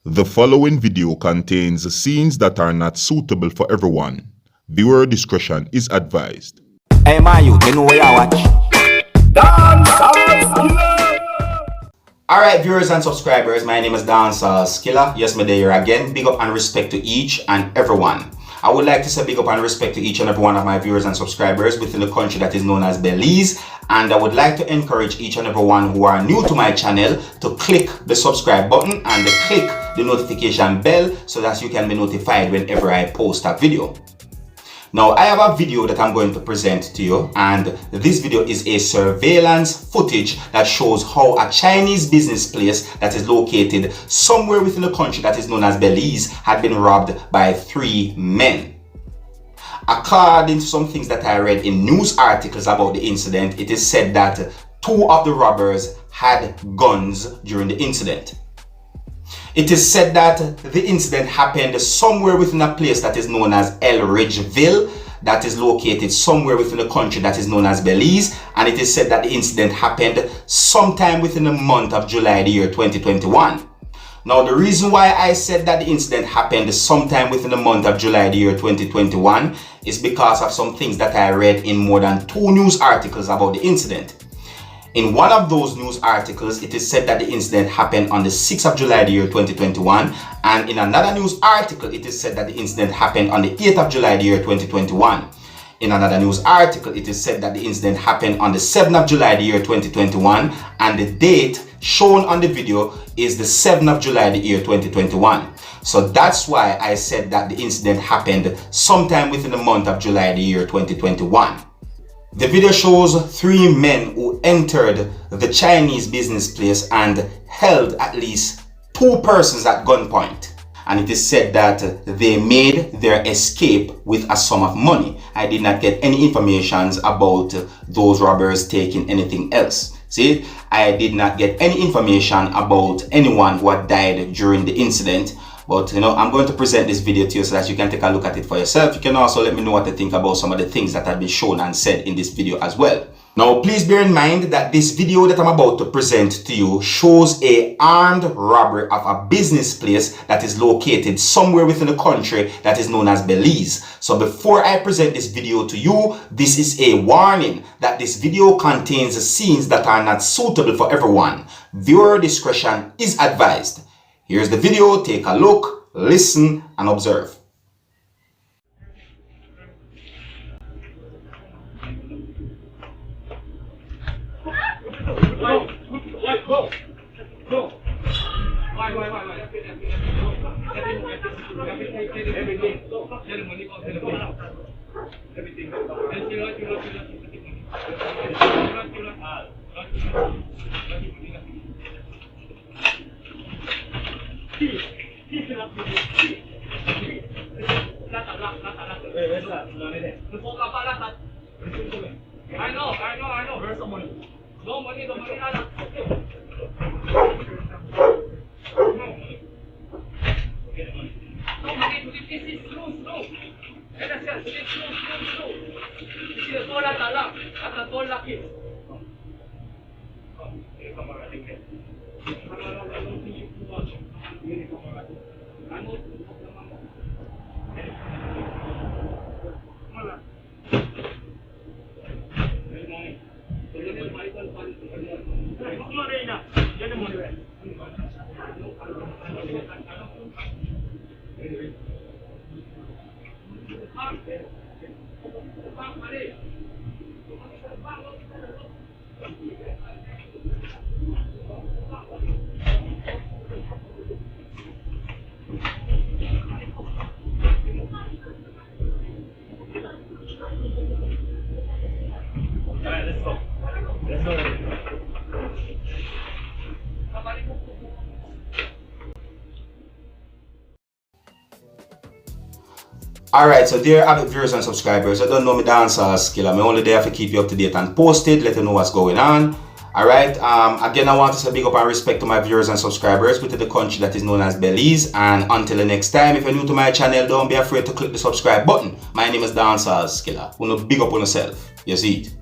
The following video contains scenes that are not suitable for everyone. Viewer discretion is advised. Hey man, you know where I watch? Dancehall skilla. Alright viewers and subscribers, my name is Dancehall skilla. Yes, me there again. Big up and respect to each and everyone. I would like to say big up and respect to each and every one of my viewers and subscribers within the country that is known as Belize. And I would like to encourage each and every one who are new to my channel to click the subscribe button and click the notification bell so that you can be notified whenever I post a video. Now, I have a video that I'm going to present to you, and this video is a surveillance footage that shows how a Chinese business place that is located somewhere within the country that is known as Belize had been robbed by 3 men. According to some things that I read in news articles about the incident, it is said that 2 of the robbers had guns during the incident. It is said that the incident happened somewhere within a place that is known as El Ridgeville, that is located somewhere within the country that is known as Belize, and it is said that the incident happened sometime within the month of July the year 2021. Now, the reason why I said that the incident happened sometime within the month of July the year 2021 is because of some things that I read in more than 2 news articles about the incident. In one of those news articles, it is said that the incident happened on the 6th of July the year 2021, and in another news article, it is said that the incident happened on the 8th of July the year 2021. In another news article, it is said that the incident happened on the 7th of July the year 2021, and the date shown on the video is the 7th of July the year 2021. So that's why I said that the incident happened sometime within the month of July the year 2021. The video shows 3 men who entered the Chinese business place and held at least 2 persons at gunpoint. And it is said that they made their escape with a sum of money. I did not get any information about those robbers taking anything else. See, I did not get any information about anyone who had died during the incident. But I'm going to present this video to you so that you can take a look at it for yourself. You can also let me know what you think about some of the things that have been shown and said in this video as well. Now, please bear in mind that this video that I'm about to present to you shows an armed robbery of a business place that is located somewhere within the country that is known as Belize. So before I present this video to you, this is a warning that this video contains scenes that are not suitable for everyone. Viewer discretion is advised. Here's the video, take a look, listen, and observe. I know. Where's the money? No money, nada. No money, this is slow. Slow. This is all at all lucky. Alright, so dear avid viewers and subscribers, I don't know me Dancehall skilla. I'm only there to keep you up to date and posted, let you know what's going on. Alright, again I want to say big up and respect to my viewers and subscribers within the country that is known as Belize. And until the next time, if you're new to my channel, don't be afraid to click the subscribe button. My name is Dancehall skilla. Wanna big up on yourself. You see it.